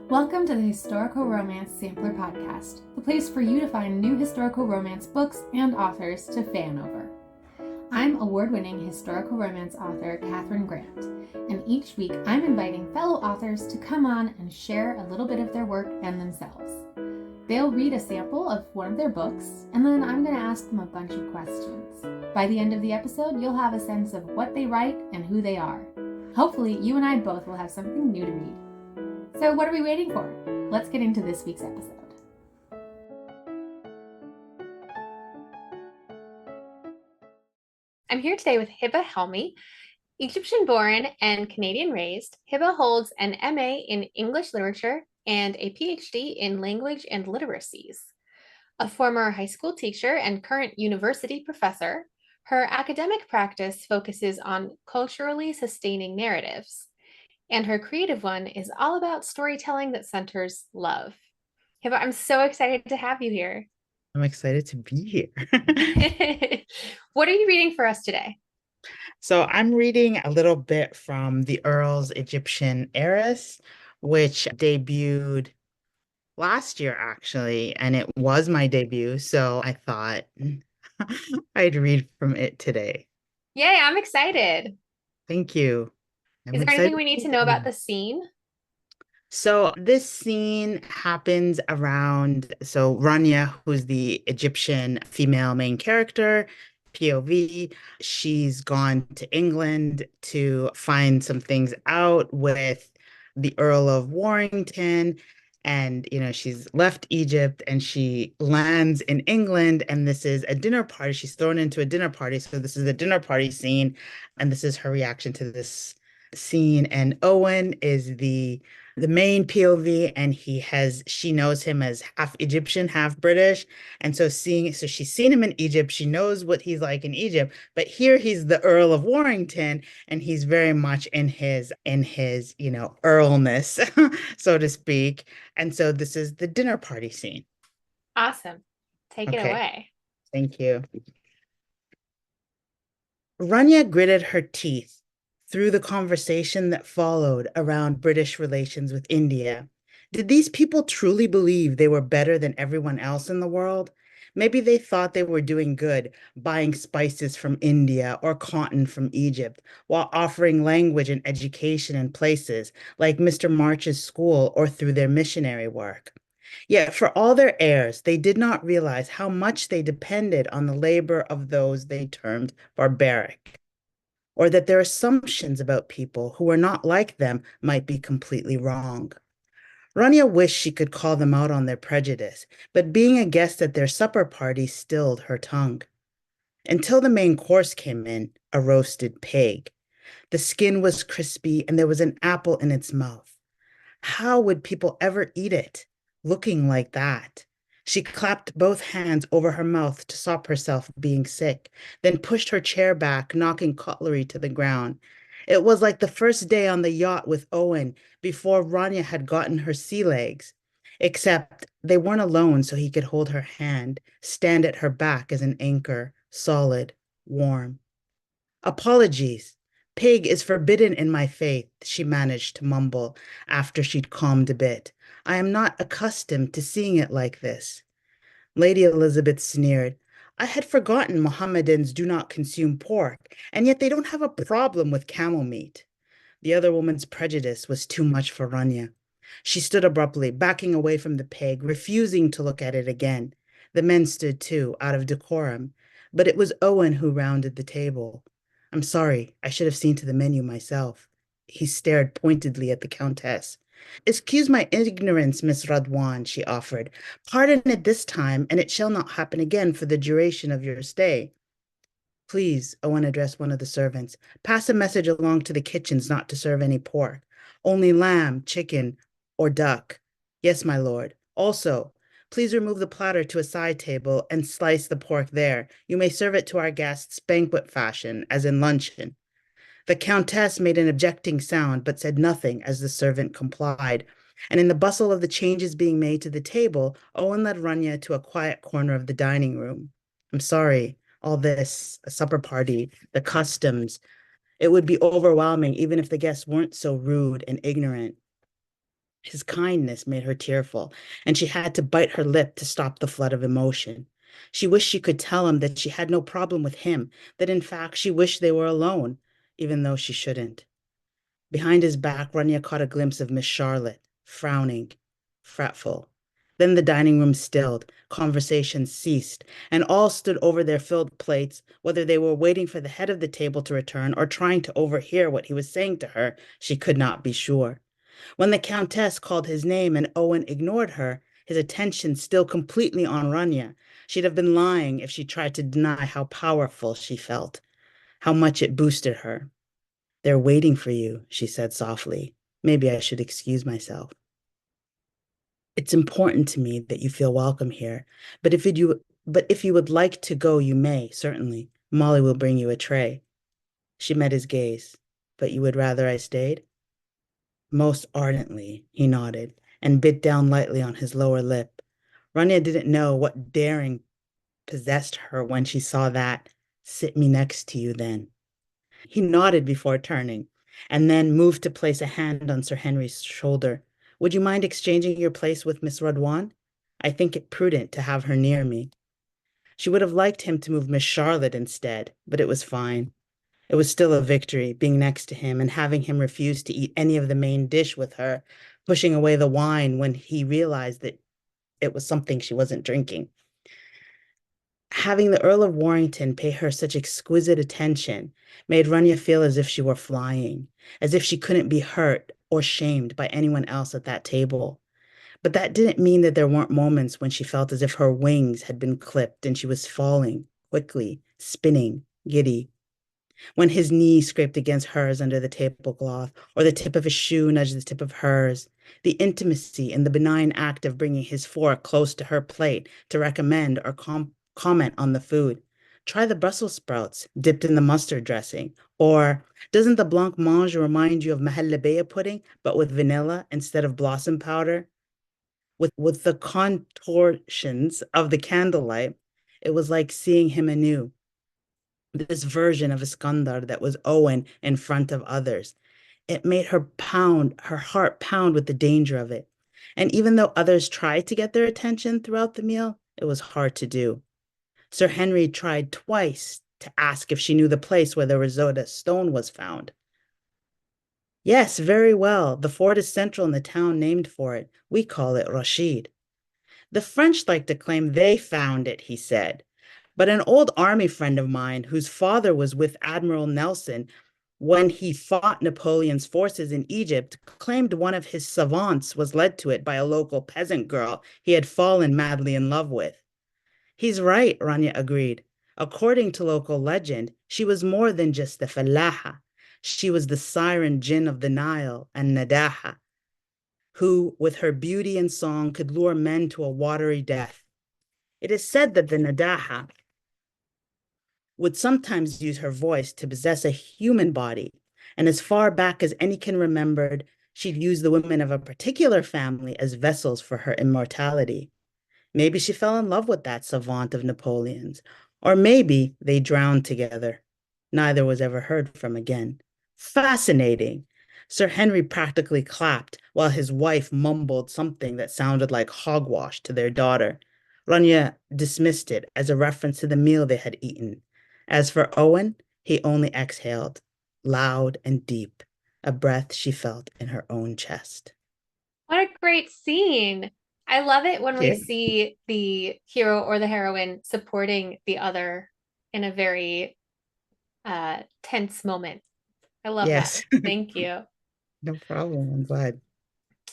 Welcome to the Historical Romance Sampler Podcast, the place for you to find new historical romance books and authors to fan over. I'm award-winning historical romance author Katherine Grant, and each week I'm inviting fellow authors to come on and share a little bit of their work and themselves. They'll read a sample of one of their books, and then I'm going to ask them a bunch of questions. By the end of the episode, you'll have a sense of what they write and who they are. Hopefully, you and I both will have something new to read. So what are we waiting for? Let's get into this week's episode. I'm here today with Heba Helmy. Egyptian-born and Canadian-raised, Heba holds an MA in English literature and a PhD in language and literacies. A former high school teacher and current university professor, her academic practice focuses on culturally sustaining narratives, and her creative one is all about storytelling that centers love. Heba, I'm so excited to have you here. I'm excited to be here. What are you reading for us today? So I'm reading a little bit from the Earl's Egyptian Heiress, which debuted last year, actually, and it was my debut. So I thought I'd read from it today. Yay, I'm excited. Thank you. Is there anything we need to know about the scene? So this scene happens around, Ranya, who's the Egyptian female main character, POV, she's gone to England to find some things out with the Earl of Warrington. And, she's left Egypt and she lands in England, and this is a dinner party. She's thrown into a dinner party. So this is the dinner party scene, and this is her reaction to this scene. And Owen is the main POV, and she knows him as half Egyptian, half British. And so she's seen him in Egypt. She knows what he's like in Egypt, but here he's the Earl of Warrington, and he's very much in his, earlness, so to speak. And so this is the dinner party scene. Awesome. Take it away. Thank you. Ranya gritted her teeth through the conversation that followed around British relations with India. Did these people truly believe they were better than everyone else in the world? Maybe they thought they were doing good, buying spices from India or cotton from Egypt, while offering language and education in places like Mr. March's school or through their missionary work. Yet for all their airs, they did not realize how much they depended on the labor of those they termed barbaric, or that their assumptions about people who were not like them might be completely wrong. Ranya wished she could call them out on their prejudice, but being a guest at their supper party stilled her tongue. Until the main course came in, a roasted pig. The skin was crispy and there was an apple in its mouth. How would people ever eat it, looking like that? She clapped both hands over her mouth to stop herself being sick, then pushed her chair back, knocking cutlery to the ground. It was like the first day on the yacht with Owen before Ranya had gotten her sea legs, except they weren't alone, so he could hold her hand, stand at her back as an anchor, solid, warm. Apologies. Pig is forbidden in my faith, she managed to mumble after she'd calmed a bit. I am not accustomed to seeing it like this. Lady Elizabeth sneered. I had forgotten Mohammedans do not consume pork, and yet they don't have a problem with camel meat. The other woman's prejudice was too much for Ranya. She stood abruptly, backing away from the pig, refusing to look at it again. The men stood too, out of decorum, but it was Owen who rounded the table. I'm sorry, I should have seen to the menu myself. He stared pointedly at the Countess. Excuse my ignorance, Miss Radwan, she offered. Pardon it this time, and it shall not happen again for the duration of your stay. Please, Owen addressed one of the servants, pass a message along to the kitchens not to serve any pork. Only lamb, chicken, or duck. Yes, my lord. Also, please remove the platter to a side table and slice the pork there. You may serve it to our guests banquet fashion, as in luncheon. The Countess made an objecting sound, but said nothing as the servant complied. And in the bustle of the changes being made to the table, Owen led Ranya to a quiet corner of the dining room. I'm sorry, all this, a supper party, the customs, it would be overwhelming even if the guests weren't so rude and ignorant. His kindness made her tearful, and she had to bite her lip to stop the flood of emotion. She wished she could tell him that she had no problem with him, that in fact she wished they were alone, even though she shouldn't. Behind his back, Ranya caught a glimpse of Miss Charlotte, frowning, fretful. Then the dining room stilled, conversation ceased, and all stood over their filled plates, whether they were waiting for the head of the table to return or trying to overhear what he was saying to her, she could not be sure. When the Countess called his name and Owen ignored her, his attention still completely on Ranya, she'd have been lying if she tried to deny how powerful she felt, how much it boosted her. "They're waiting for you," she said softly. "Maybe I should excuse myself. It's important to me that you feel welcome here, but if you would like to go, you may, certainly. Molly will bring you a tray." She met his gaze. "But you would rather I stayed?" Most ardently, he nodded and bit down lightly on his lower lip. Ranya didn't know what daring possessed her when she saw that. "Sit me next to you, then." He nodded before turning, and then moved to place a hand on Sir Henry's shoulder. "Would you mind exchanging your place with Miss Radwan? I think it prudent to have her near me." She would have liked him to move Miss Charlotte instead, but it was fine. It was still a victory, being next to him and having him refuse to eat any of the main dish with her, pushing away the wine when he realized that it was something she wasn't drinking. Having the Earl of Warrington pay her such exquisite attention made Ranya feel as if she were flying, as if she couldn't be hurt or shamed by anyone else at that table. But that didn't mean that there weren't moments when she felt as if her wings had been clipped and she was falling, quickly, spinning, giddy. When his knee scraped against hers under the tablecloth, or the tip of his shoe nudged the tip of hers, the intimacy and the benign act of bringing his fork close to her plate to recommend or comment on the food. "Try the Brussels sprouts dipped in the mustard dressing," or "Doesn't the blancmange remind you of mahalabeya pudding, but with vanilla instead of blossom powder?" With the contortions of the candlelight, it was like seeing him anew. This version of Iskandar that was Owen in front of others. It made her heart pound with the danger of it. And even though others tried to get their attention throughout the meal, it was hard to do. Sir Henry tried twice to ask if she knew the place where the Rosetta Stone was found. "Yes, very well. The fort is central in the town named for it. We call it Rashid." "The French like to claim they found it," he said. "But an old army friend of mine, whose father was with Admiral Nelson when he fought Napoleon's forces in Egypt, claimed one of his savants was led to it by a local peasant girl he had fallen madly in love with." "He's right," Ranya agreed. "According to local legend, she was more than just the Fallaha. She was the siren jinn of the Nile and Nadaha, who, with her beauty and song, could lure men to a watery death. It is said that the Nadaha would sometimes use her voice to possess a human body, and as far back as any can remember, she'd use the women of a particular family as vessels for her immortality. Maybe she fell in love with that savant of Napoleon's, or maybe they drowned together. Neither was ever heard from again. Fascinating. Sir Henry practically clapped while his wife mumbled something that sounded like hogwash to their daughter. Ranya dismissed it as a reference to the meal they had eaten. As for Owen, he only exhaled, loud and deep, a breath she felt in her own chest. What a great scene. I love it when we Yeah. see the hero or the heroine supporting the other in a very tense moment. I love Yes. that. Thank you. No problem. I'm glad.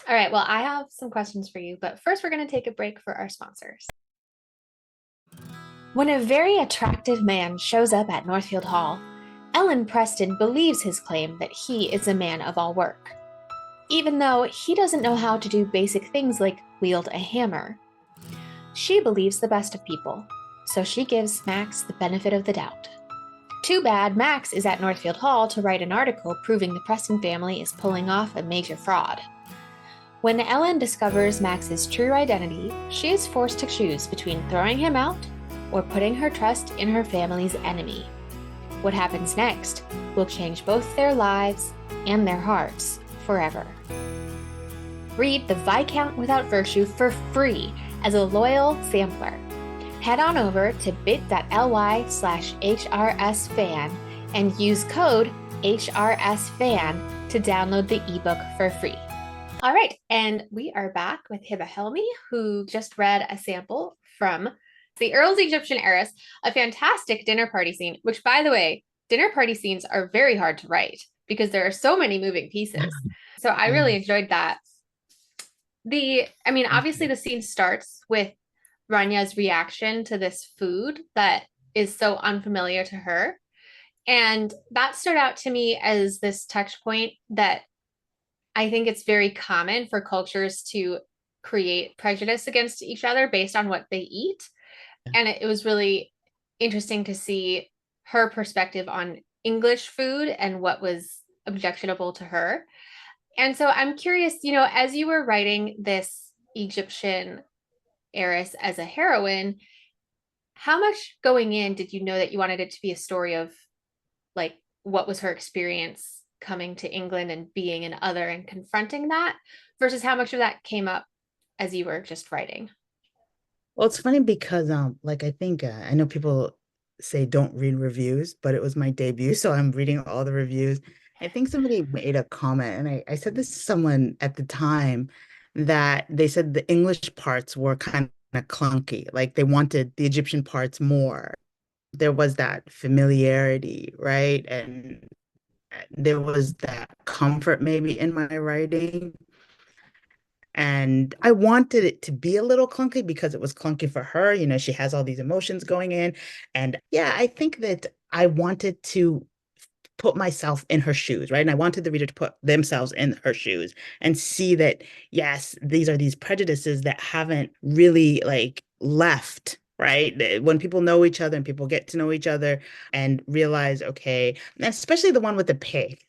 All right, well, I have some questions for you, but first we're going to take a break for our sponsors. When a very attractive man shows up at Northfield Hall, Ellen Preston believes his claim that he is a man of all work, even though he doesn't know how to do basic things like wield a hammer. She believes the best of people, so she gives Max the benefit of the doubt. Too bad Max is at Northfield Hall to write an article proving the Preston family is pulling off a major fraud. When Ellen discovers Max's true identity, she is forced to choose between throwing him out or putting her trust in her family's enemy. What happens next will change both their lives and their hearts forever. Read The Viscount Without Virtue for free as a loyal sampler. Head on over to bit.ly/HRSFAN and use code HRSFAN to download the ebook for free. All right, and we are back with Heba Helmy, who just read a sample from The Earl's Egyptian Heiress, a fantastic dinner party scene, which, by the way, dinner party scenes are very hard to write because there are so many moving pieces. So I really enjoyed that. Obviously the scene starts with Ranya's reaction to this food that is so unfamiliar to her. And that stood out to me as this touch point that I think it's very common for cultures to create prejudice against each other based on what they eat. And it was really interesting to see her perspective on English food and what was objectionable to her. And so I'm curious, as you were writing this Egyptian heiress as a heroine, how much going in did you know that you wanted it to be a story of like what was her experience coming to England and being an other and confronting that versus how much of that came up as you were just writing? Well, it's funny because I think I know people say don't read reviews, but it was my debut, so I'm reading all the reviews. I think somebody made a comment, and I said this to someone at the time, that they said the English parts were kind of clunky, like they wanted the Egyptian parts more. There was that familiarity, right? And there was that comfort maybe in my writing. And I wanted it to be a little clunky because it was clunky for her. She has all these emotions going in. And yeah, I think that I wanted to put myself in her shoes, right? And I wanted the reader to put themselves in her shoes and see that, yes, these are these prejudices that haven't really left, right? When people know each other and people get to know each other and realize, okay, and especially the one with the pig,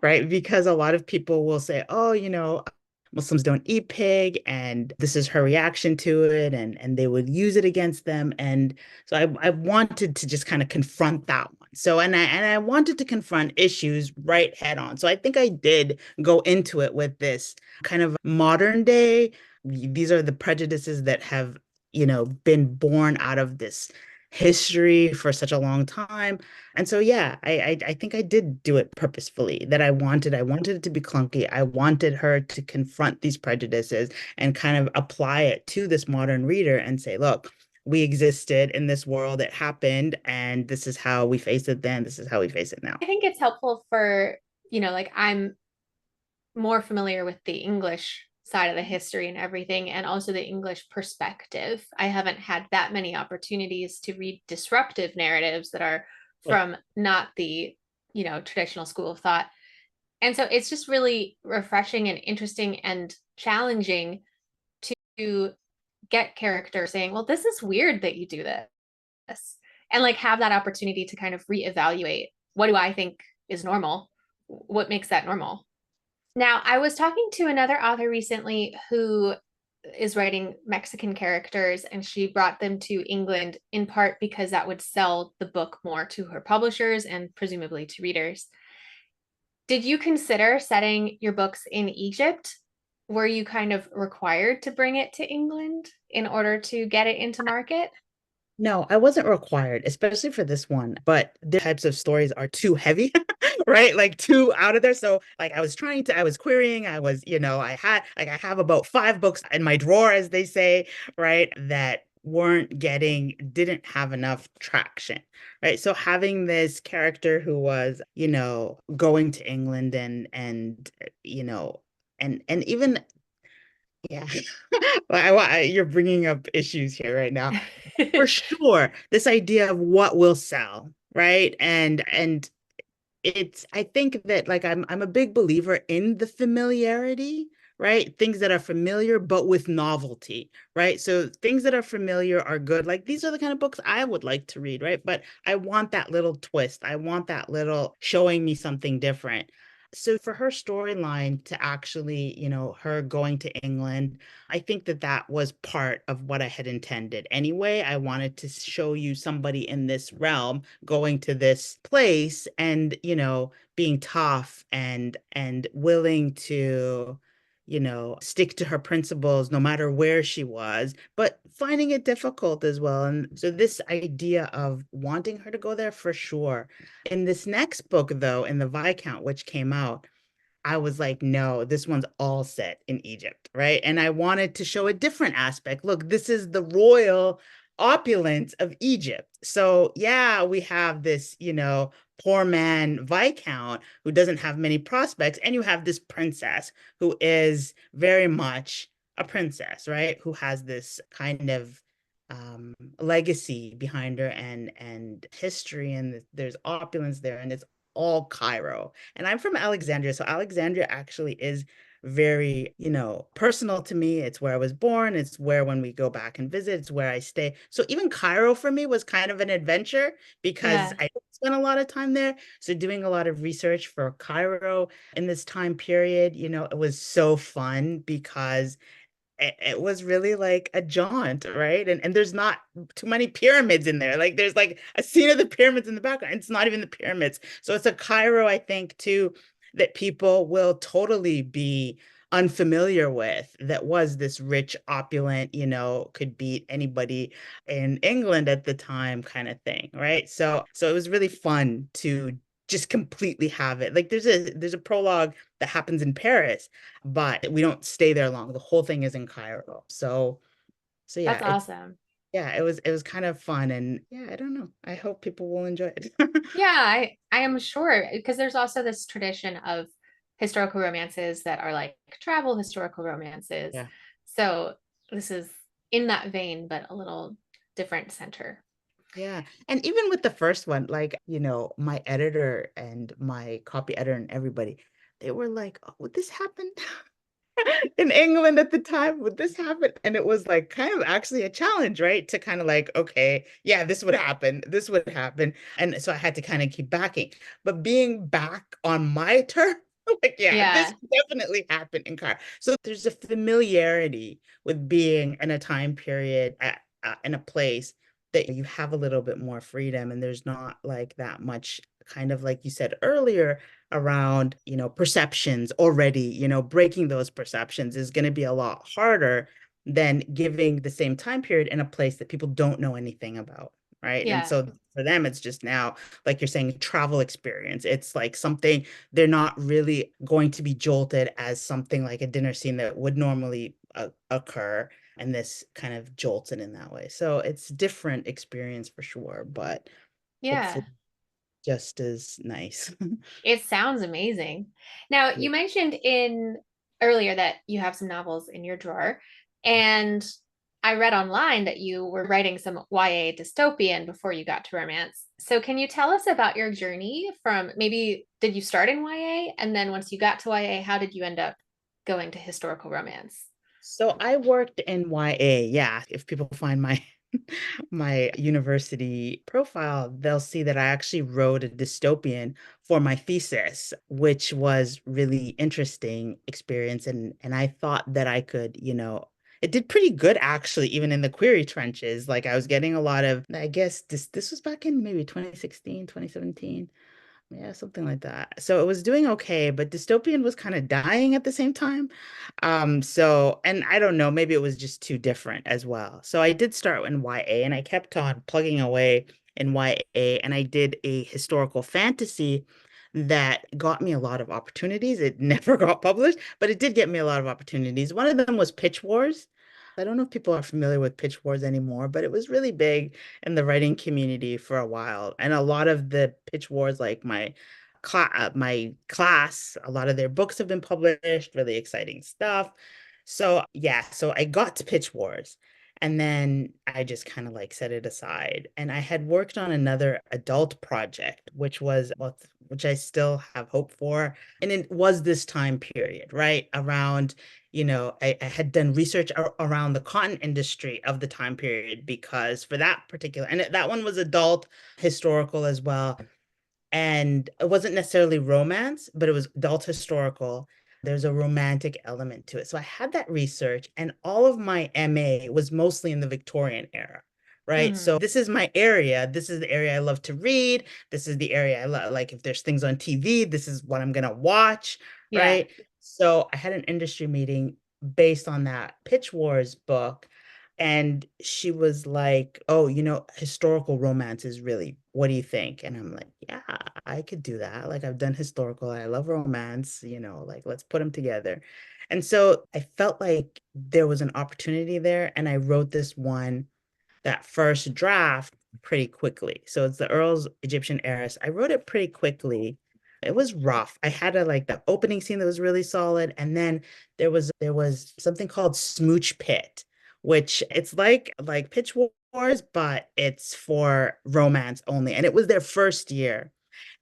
right? Because a lot of people will say, oh, Muslims don't eat pig, and this is her reaction to it, and they would use it against them. And so I wanted to just kind of confront that one. So and I wanted to confront issues right head on. So I think I did go into it with this kind of modern day. These are the prejudices that have, been born out of this history for such a long time. And so yeah, I think I did do it purposefully, that I wanted it to be clunky. I wanted her to confront these prejudices and kind of apply it to this modern reader and say, look, we existed in this world, it happened, and this is how we face it then, this is how we face it now. I think it's helpful for, I'm more familiar with the English side of the history and everything, and also the English perspective. I haven't had that many opportunities to read disruptive narratives that are from not the, traditional school of thought. And so it's just really refreshing and interesting and challenging to get characters saying, well, this is weird that you do this. And have that opportunity to kind of reevaluate, what do I think is normal? What makes that normal? Now, I was talking to another author recently who is writing Mexican characters, and she brought them to England in part because that would sell the book more to her publishers and presumably to readers. Did you consider setting your books in Egypt? Were you kind of required to bring it to England in order to get it into market? No, I wasn't required, especially for this one, but the types of stories are too heavy, right? Like too out of there. So I was querying, I have about 5 books in my drawer, as they say, right? That didn't have enough traction, right? So having this character who was, going to England and even, yeah, you're bringing up issues here right now. For sure, this idea of what will sell, right? And I think that I'm a big believer in the familiarity, right? Things that are familiar but with novelty, right? So things that are familiar are good. Like these are the kind of books I would like to read, right? But I want that little twist. I want that little showing me something different. So for her storyline to actually, her going to England, I think that was part of what I had intended. Anyway, I wanted to show you somebody in this realm going to this place and, being tough and willing to, stick to her principles no matter where she was, but finding it difficult as well. And so this idea of wanting her to go there for sure. In this next book, though, in the Viscount, which came out, I was like, no, this one's all set in Egypt, right? And I wanted to show a different aspect. Look, this is the royal opulence of Egypt. So, yeah, we have this, poor man Viscount who doesn't have many prospects, and you have this princess who is very much a princess, right? Who has this kind of legacy behind her and history, and there's opulence there, and it's all Cairo. And I'm from Alexandria. So Alexandria actually is very, personal to me. It's where I was born. It's where when we go back and visit, it's where I stay. So even Cairo for me was kind of an adventure because Yeah. I spent a lot of time there. So doing a lot of research for Cairo in this time period, it was so fun because it was really like a jaunt, right? And there's not too many pyramids in there. Like there's like a scene of the pyramids in the background. It's not even the pyramids. So it's a Cairo, I think, too, that people will totally be unfamiliar with, that was this rich, opulent, could beat anybody in England at the time kind of thing, right? So it was really fun to just completely have it. Like there's a prologue that happens in Paris, but we don't stay there long. The whole thing is in Cairo. So That's yeah, awesome. it was kind of fun, and yeah, I don't know. I hope people will enjoy it. Yeah, I am sure because there's also this tradition of historical romances that are like travel historical romances. Yeah. So this is in that vein, but a little different center. Yeah. And even with the first one, like, my editor and my copy editor and everybody, they were like, oh, would this happen in England at the time? Would this happen? And it was like kind of actually a challenge, right? To kind of like, okay, yeah, this would happen. This would happen. And so I had to kind of keep backing. But being back on my turf, like, yeah, this Yeah. definitely happened in Cairo. So there's a familiarity with being in a time period in a place that you have a little bit more freedom, and there's not like that much, kind of like you said earlier, around, perceptions already. Breaking those perceptions is going to be a lot harder than giving the same time period in a place that people don't know anything about, right? And Yeah. so for them, it's just now, like you're saying, travel experience. It's like something they're not really going to be jolted as something like a dinner scene that would normally occur, and this kind of jolts it in that way. So it's different experience for sure, but Yeah. hopefully just as nice. It sounds amazing. Now, Yeah. you mentioned in earlier that you have some novels in your drawer, and I read online that you were writing some YA dystopian before you got to romance. So, can you tell us about your journey from maybe did you start in YA, and then once you got to YA, how did you end up going to historical romance? So I worked in YA. Yeah, if people find my my university profile, they'll see that I actually wrote a dystopian for my thesis, which was really interesting experience, and I thought that I could, it did pretty good actually, even in the query trenches. Like I was getting a lot of, I guess this was back in maybe 2016, 2017. Yeah, something like that. So it was doing okay, but dystopian was kind of dying at the same time. And I don't know, maybe it was just too different as well. So I did start in YA, and I kept on plugging away in YA, and I did a historical fantasy that got me a lot of opportunities. It never got published, but it did get me a lot of opportunities. One of them was Pitch Wars. I don't know if people are familiar with Pitch Wars anymore, but it was really big in the writing community for a while. And a lot of the Pitch Wars, like my class, a lot of their books have been published, really exciting stuff. So yeah, so I got to Pitch Wars, and then I just kind of like set it aside. And I had worked on another adult project, which I still have hope for. And it was this time period, right? Around, I had done research around the cotton industry of the time period, because for that particular, and that one was adult historical as well. And it wasn't necessarily romance, but it was adult historical. There's a romantic element to it. So I had that research, and all of my MA was mostly in the Victorian era, right? Mhm. So this is my area. This is the area I love to read. This is the area I love. Like if there's things on TV, this is what I'm gonna watch, Yeah. right? So I had an industry meeting based on that Pitch Wars book. And she was like, oh, historical romance is really, what do you think? And I'm like, yeah, I could do that. Like, I've done historical. I love romance, like, let's put them together. And so I felt like there was an opportunity there. And I wrote this one, that first draft, pretty quickly. So it's the Earl's Egyptian Heiress. I wrote it pretty quickly. It was rough. I had the opening scene that was really solid, and then there was something called Smooch Pit, which it's like Pitch Wars, but it's for romance only. And it was their first year.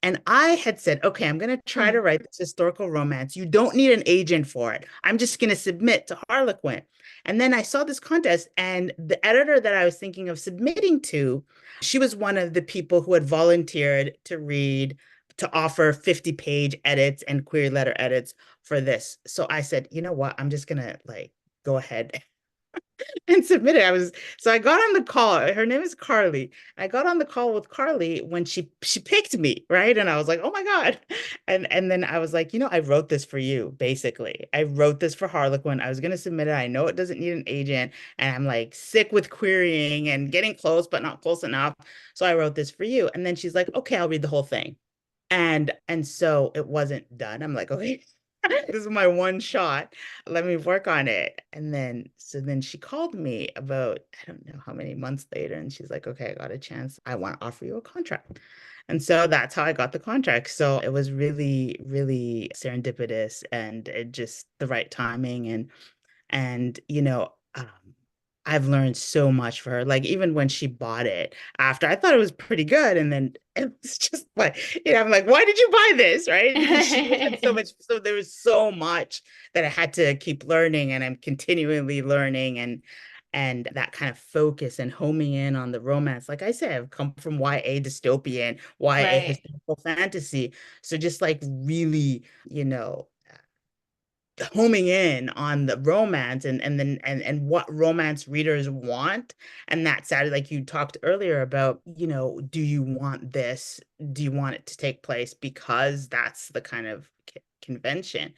And I had said, okay, I'm going to try to Hmm. write this historical romance. You don't need an agent for it. I'm just going to submit to Harlequin. And then I saw this contest, and the editor that I was thinking of submitting to, she was one of the people who had volunteered to read, to offer 50-page edits and query letter edits for this. So I said, you know what? I'm just going to go ahead and submitted. So I got on the call. Her name is Carly. I got on the call with Carly when she picked me, right? And I was like, oh my God. And then I was like, I wrote this for you, basically. I wrote this for Harlequin. I was gonna submit it. I know it doesn't need an agent, and I'm like sick with querying and getting close, but not close enough. So I wrote this for you. And then she's like, okay, I'll read the whole thing. And so it wasn't done. I'm like, okay, this is my one shot. Let me work on it. So then she called me about, I don't know how many months later, and she's like, okay, I got a chance. I want to offer you a contract. And so that's how I got the contract. So it was really, really serendipitous, and it just the right timing. And I've learned so much for her. Like, even when she bought it after, I thought it was pretty good. And then it was just like, I'm like, why did you buy this? Right? Because she had so much, so there was so much that I had to keep learning, and I'm continually learning, and that kind of focus and homing in on the romance. Like I said, I've come from YA dystopian, YA Right. historical fantasy. So just like really, you know, homing in on the romance, and what romance readers want. And that's sad, like you talked earlier about, do you want this, do you want it to take place because that's the kind of convention.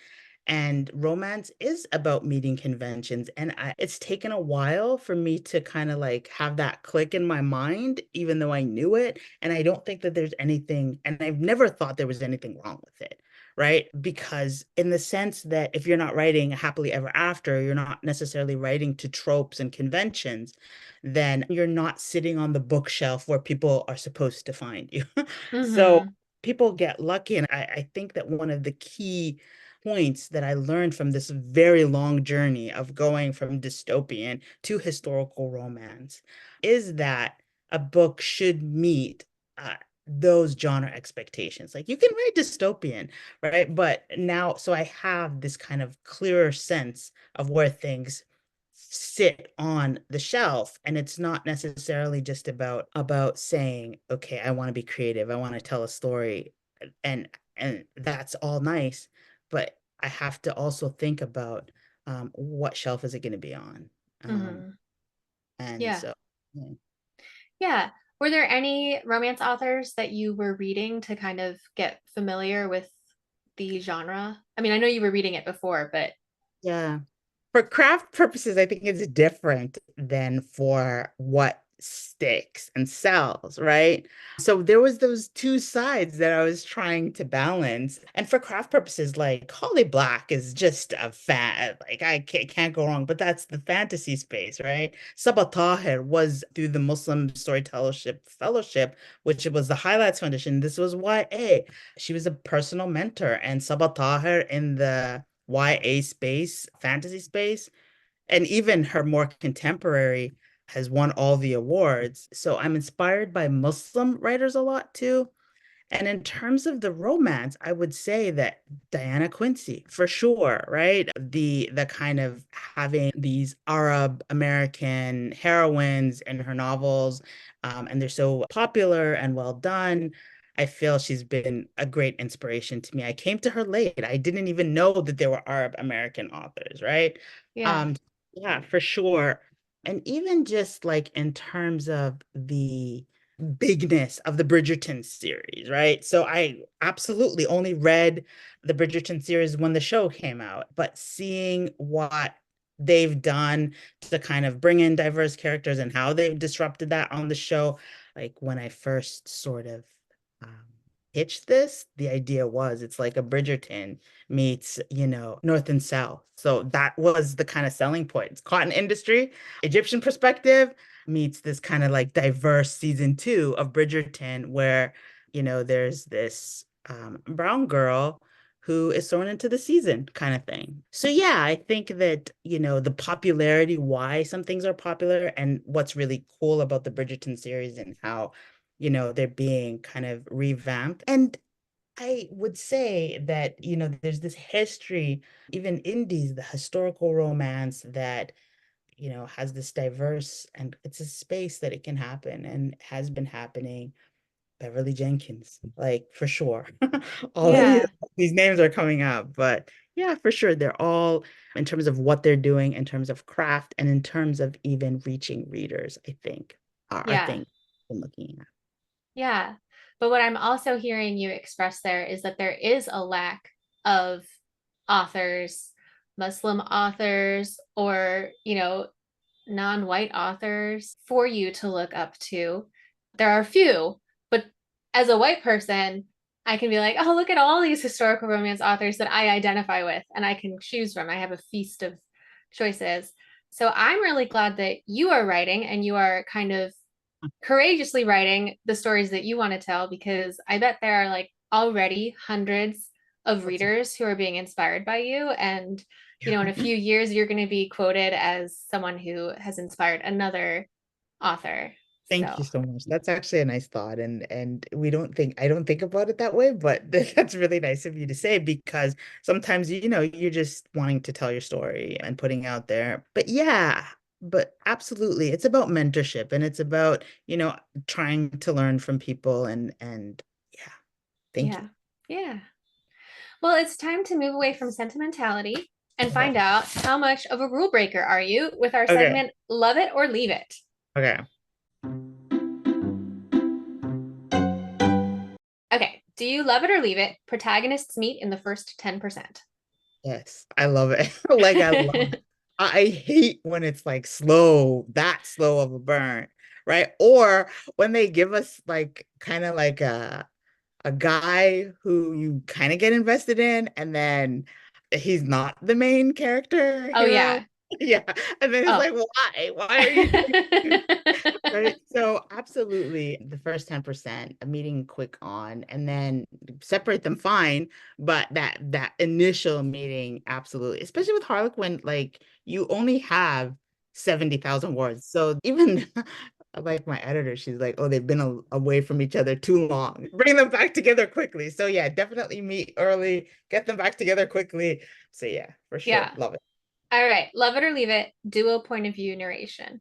And romance is about meeting conventions, and it's taken a while for me to kind of like have that click in my mind, even though I knew it. And I don't think that there's anything, and I've never thought there was anything wrong with it, right? Because in the sense that if you're not writing happily ever after, you're not necessarily writing to tropes and conventions, then you're not sitting on the bookshelf where people are supposed to find you. So Hmm. people get lucky. And I think that one of the key points that I learned from this very long journey of going from dystopian to historical romance is that a book should meet uh, those genre expectations. Like, you can write dystopian, right? But now, so I have this kind of clearer sense of where things sit on the shelf, and it's not necessarily just about saying, okay, I want to be creative, I want to tell a story, and that's all nice, but I have to also think about what shelf is it going to be on. um, Hmm. and Yeah. so yeah. Yeah. Were there any romance authors that you were reading to kind of get familiar with the genre? I mean, I know you were reading it before, but Yeah. For craft purposes, I think it's different than for what sticks and sells, right? So there was those two sides that I was trying to balance. And for craft purposes, like Holly Black is just a fan. Like, I can't go wrong, but that's the fantasy space, right? Sabaa Tahir was through the Muslim Storytellership Fellowship, which was the Highlights Foundation. This was YA. She was a personal mentor, and Sabaa Tahir in the YA space, fantasy space, and even her more contemporary has won all the awards. So I'm inspired by Muslim writers a lot too. And in terms of the romance, I would say that Diana Quincy, for sure, right? The kind of having these Arab American heroines in her novels, and they're so popular and well done. I feel she's been a great inspiration to me. I came to her late. I didn't even know that there were Arab American authors, right? yeah. Um, yeah, for sure. And even just like in terms of the bigness of the Bridgerton series, right? So I absolutely only read the Bridgerton series when the show came out, but seeing what they've done to kind of bring in diverse characters and how they've disrupted that on the show, like when I first sort of um, pitched this, the idea was it's like a Bridgerton meets, North and South. So that was the kind of selling point. It's cotton industry, Egyptian perspective meets this kind of like diverse season 2 of Bridgerton, where, there's this brown girl who is thrown into the season kind of thing. So yeah, I think that, the popularity, why some things are popular, and what's really cool about the Bridgerton series and how, they're being kind of revamped. And I would say that, there's this history, even indies, the historical romance that, has this diverse, and it's a space that it can happen and has been happening. Beverly Jenkins, like for sure. All of Yeah. these names are coming up, but yeah, for sure. They're all in terms of what they're doing, in terms of craft, and in terms of even reaching readers, I think are Yeah. things I'm looking at. Yeah. But what I'm also hearing you express there is that there is a lack of authors, Muslim authors, or, non-white authors for you to look up to. There are a few, but as a white person, I can be like, oh, look at all these historical romance authors that I identify with and I can choose from. I have a feast of choices. So I'm really glad that you are writing and you are kind of courageously writing the stories that you want to tell, because I bet there are like already hundreds of readers who are being inspired by you. And, in a few years, you're going to be quoted as someone who has inspired another author. Thank So, you so much. That's actually a nice thought. And I don't think about it that way, but that's really nice of you to say, because sometimes, you're just wanting to tell your story and putting out there. But yeah, but absolutely. It's about mentorship, and it's about, trying to learn from people, and yeah, thank yeah. you. Yeah. Well, it's time to move away from sentimentality and Okay. find out how much of a rule breaker are you with our Okay. segment, Love It or Leave It. Okay. Okay. Do you love it or leave it? Protagonists meet in the first 10%. Yes, I love it. Like I love I hate when it's like slow, that slow of a burn, right? Or when they give us like kind of like a guy who you kind of get invested in, and then he's not the main character Oh, hero. yeah. Yeah. And then it's Oh. like, why? Why are you doing this? Right. So absolutely the first 10%, a meeting quick on, and then separate them fine. But that initial meeting, absolutely, especially with Harlequin, like you only have 70,000 words. So even like my editor, she's like, oh, they've been away from each other too long. Bring them back together quickly. So yeah, definitely meet early, get them back together quickly. So yeah, for sure. Yeah. Love it. All right. Love it or leave it. Dual point of view narration.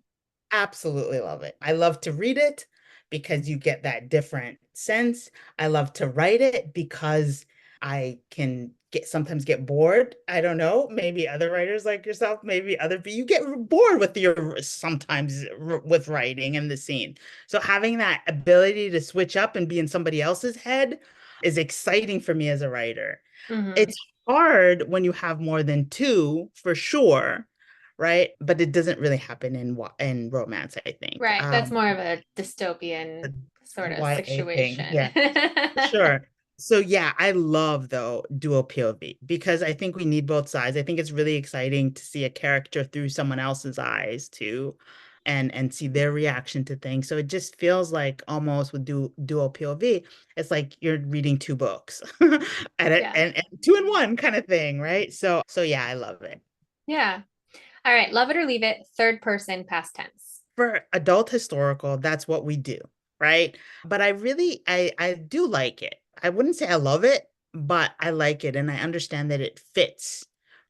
Absolutely love it. I love to read it because you get that different sense. I love to write it because I can sometimes get bored. I don't know, maybe other writers like yourself, maybe other but you get bored with your sometimes with writing and the scene. So having that ability to switch up and be in somebody else's head is exciting for me as a writer. Mm-hmm. It's hard when you have more than two, for sure, right? But it doesn't really happen in romance, I think. Right. That's more of a dystopian The sort of YA thing, situation. yeah, for sure. So yeah, I love though dual POV because I think we need both sides. I think it's really exciting to see a character through someone else's eyes too, and see their reaction to things. So it just feels like almost with dual POV, it's like you're reading two books and, Yeah. and two in one kind of thing, right? So yeah, I love it. Yeah. All right. Love it or leave it. Third person, past tense. For adult historical, that's what we do, right? But I do like it. I wouldn't say I love it, but I like it and I understand that it fits,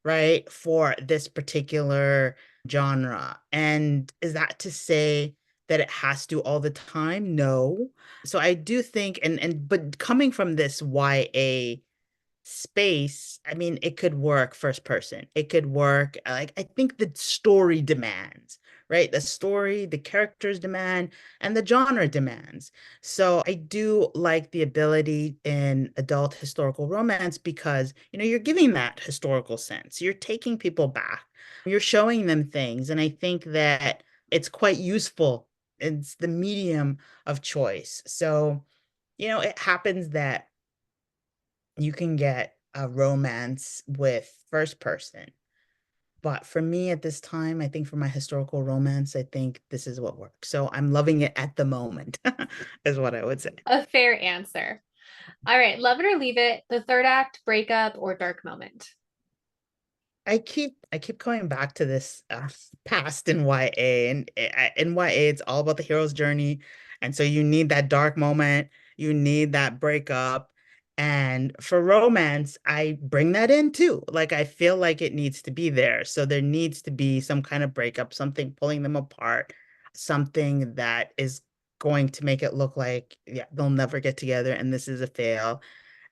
right, for this particular genre. And is that to say that it has to all the time? No. So I do think but coming from this YA space, I mean, it could work first person. It could work like I think the story demands right? The story, the characters demand, and the genre demands. So I do like the ability in adult historical romance because, you're giving that historical sense. You're taking people back. You're showing them things. And I think that it's quite useful. It's the medium of choice. So, it happens that you can get a romance with first person. But for me at this time, I think for my historical romance, I think this is what works. So I'm loving it at the moment, is what I would say. A fair answer. All right, love it or leave it, the third act, breakup, or dark moment. I keep coming back to this past in YA, and in YA it's all about the hero's journey, and so you need that dark moment, you need that breakup, and for romance I bring that in too. Like I feel like it needs to be there, so there needs to be some kind of breakup, something pulling them apart, something that is going to make it look like, yeah, they'll never get together and this is a fail,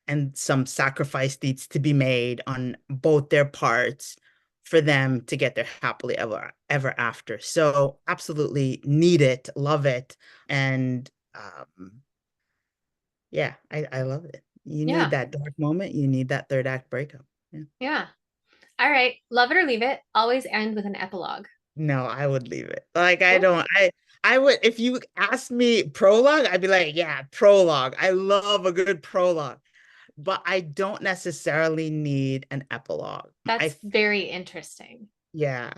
and some sacrifice needs to be made on both their parts for them to get their happily ever after. So absolutely need it, love it, and yeah, I love it. You need Yeah. that dark moment, you need that third act breakup. Yeah. Yeah. All right, love it or leave it, always end with an epilogue. No, I would leave it. Like I Oh, don't I would, if you asked me prologue, I'd be like, yeah, prologue. I love a good prologue, but I don't necessarily need an epilogue. that's very interesting. Yeah.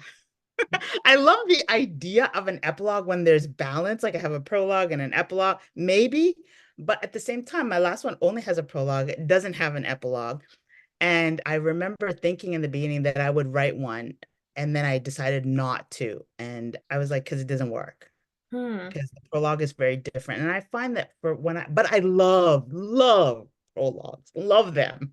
I love the idea of an epilogue when there's balance. Like I have a prologue and an epilogue, maybe. But at the same time, my last one only has a prologue. It doesn't have an epilogue. And I remember thinking in the beginning that I would write one. And then I decided not to. And I was like, because it doesn't work. Hmm. Because the prologue is very different. And I find that but I love prologues, love them.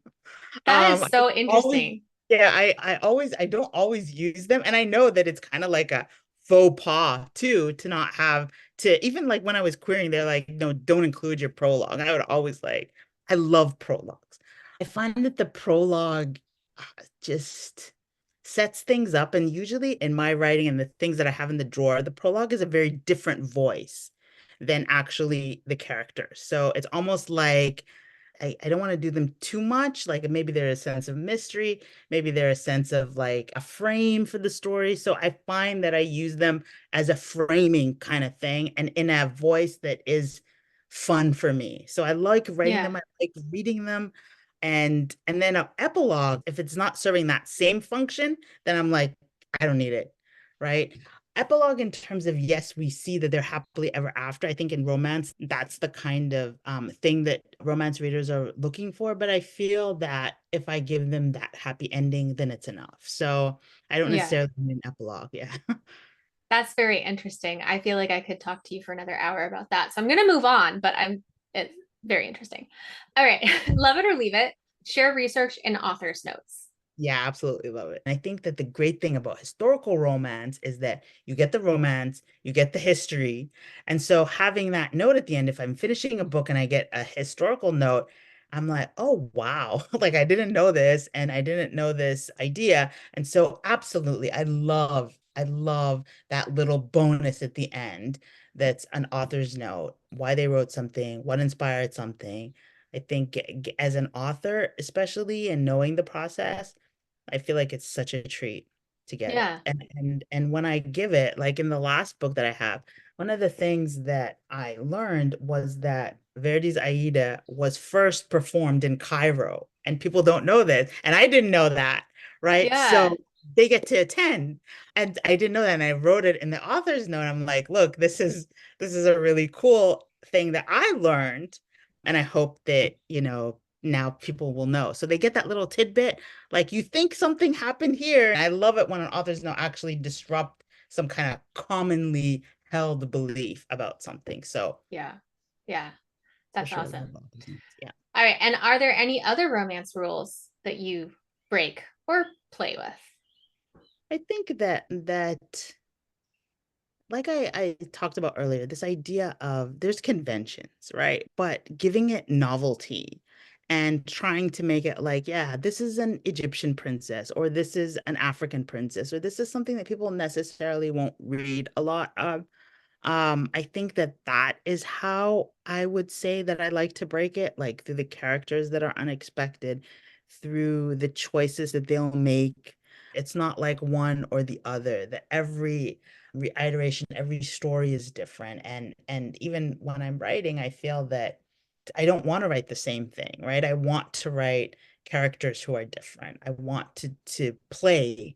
That is I so always, interesting. yeah, I don't always use them. And I know that it's kind of like a faux pas too, to not have to, even like when I was querying, they're like, no, don't include your prologue. I would always like, I love prologues. I find that the prologue just sets things up. And usually in my writing and the things that I have in the drawer, the prologue is a very different voice than actually the characters. So it's almost like I don't want to do them too much. Like maybe there's a sense of mystery, maybe there's a sense of like a frame for the story. So I find that I use them as a framing kind of thing and in a voice that is fun for me. So I like writing Yeah. them, I like reading them. And then an epilogue, if it's not serving that same function, then I'm like, I don't need it. Right. Epilogue in terms of, yes, we see that they're happily ever after. I think in romance, that's the kind of thing that romance readers are looking for. But I feel that if I give them that happy ending, then it's enough. So I don't Yeah. necessarily need an epilogue. Yeah. That's very interesting. I feel like I could talk to you for another hour about that. So I'm going to move on, but it's very interesting. All right. Love it or leave it. Share research and author's notes. Yeah, absolutely love it. And I think that the great thing about historical romance is that you get the romance, you get the history. And so having that note at the end, if I'm finishing a book and I get a historical note, I'm like, oh, wow. Like I didn't know this and I didn't know this idea. And so absolutely, I love that little bonus at the end that's an author's note, why they wrote something, what inspired something. I think as an author, especially and knowing the process, I feel like it's such a treat to get it. Yeah. And when I give it, like in the last book that I have, one of the things that I learned was that Verdi's Aida was first performed in Cairo, and people don't know this, and I didn't know that, right? Yeah. So they get to attend, and I didn't know that, and I wrote it in the author's note. I'm like, look, this is a really cool thing that I learned, and I hope that, now people will know. So they get that little tidbit, like you think something happened here. And I love it when an author's note actually disrupt some kind of commonly held belief about something. So Yeah. Yeah. for That's sure, love awesome. author's notes. Yeah. All right. And are there any other romance rules that you break or play with? I think that like I talked about earlier, this idea of there's conventions, right? But giving it novelty and trying to make it like, yeah, this is an Egyptian princess, or this is an African princess, or this is something that people necessarily won't read a lot of. I think that that is how I would say that I like to break it, like through the characters that are unexpected, through the choices that they'll make. It's not like one or the other, that every reiteration, every story is different. And even when I'm writing, I feel that I don't want to write the same thing, right? I want to write characters who are different. I want to play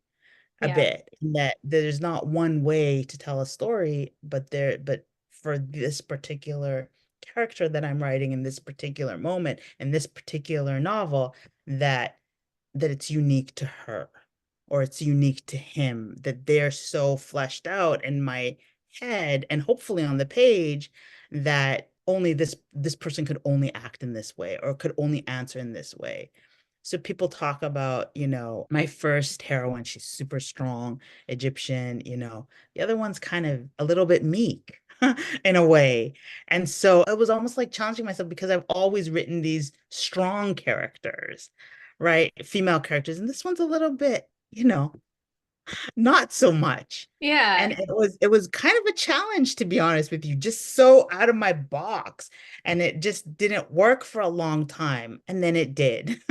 a Yeah. bit, in that there's not one way to tell a story, but for this particular character that I'm writing in this particular moment, in this particular novel, that it's unique to her, or it's unique to him, that they're so fleshed out in my head and hopefully on the page, that only this person could only act in this way, or could only answer in this way. So people talk about, my first heroine, she's super strong, Egyptian, the other one's kind of a little bit meek in a way. And so it was almost like challenging myself, because I've always written these strong characters, right? Female characters. And this one's a little bit, not so much. Yeah. And it was kind of a challenge, to be honest with you, just so out of my box. And it just didn't work for a long time. And then it did.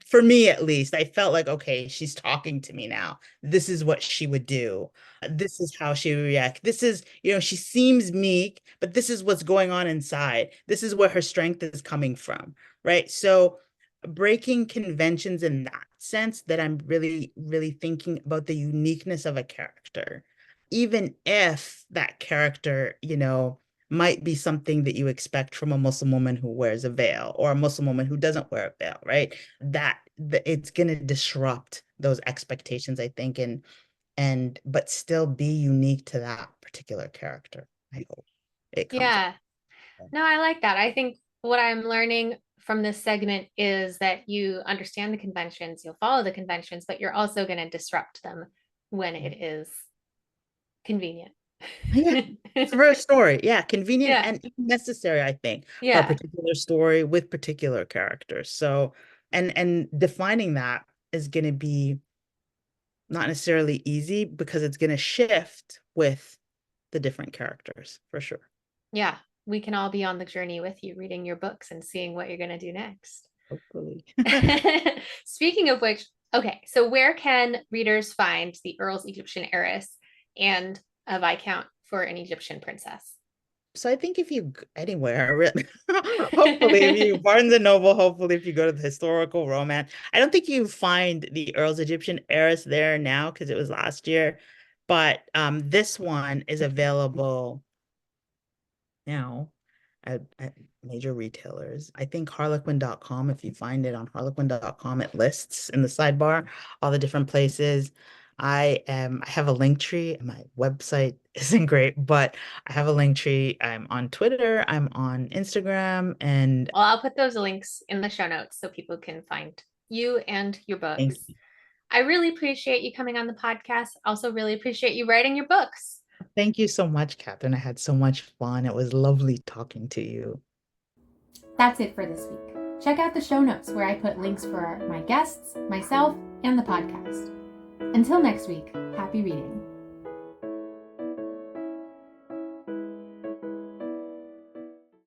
For me, at least. I felt like, okay, she's talking to me now. This is what she would do. This is how she would react. This is, she seems meek, but this is what's going on inside. This is where her strength is coming from, right? So breaking conventions in that sense, that I'm really, really thinking about the uniqueness of a character, even if that character, might be something that you expect from a Muslim woman who wears a veil, or a Muslim woman who doesn't wear a veil, right? It's going to disrupt those expectations, I think, but still be unique to that particular character. I hope it comes Yeah. No, I like that. I think what I'm learning from this segment is that you understand the conventions, you'll follow the conventions, but you're also going to disrupt them when out. it is convenient. Yeah, for a story. Yeah, convenient Yeah. and necessary, I think, for a Yeah. particular story with particular characters. So, and defining that is going to be not necessarily easy, because it's going to shift with the different characters, for sure. Yeah. We can all be on the journey with you, reading your books and seeing what you're going to do next. Hopefully. Speaking of which, okay, so where can readers find the Earl's Egyptian Heiress and a Viscount for an Egyptian Princess? So I think if you anywhere, hopefully if you Barnes and Noble, hopefully if you go to the historical romance, I don't think you find the Earl's Egyptian Heiress there now, because it was last year, but this one is available now at major retailers. I think harlequin.com, if you find it on harlequin.com, it lists in the sidebar all the different places. I have a link tree. My website isn't great, but I have a link tree. I'm on Twitter, I'm on Instagram, and Well, I'll put those links in the show notes so people can find you and your thank books. you. I really appreciate you coming on the podcast. Also, really appreciate you writing your books. Thank you so much, Catherine. I had so much fun. It was lovely talking to you. That's it for this week. Check out the show notes where I put links for my guests, myself, and the podcast. Until next week, happy reading.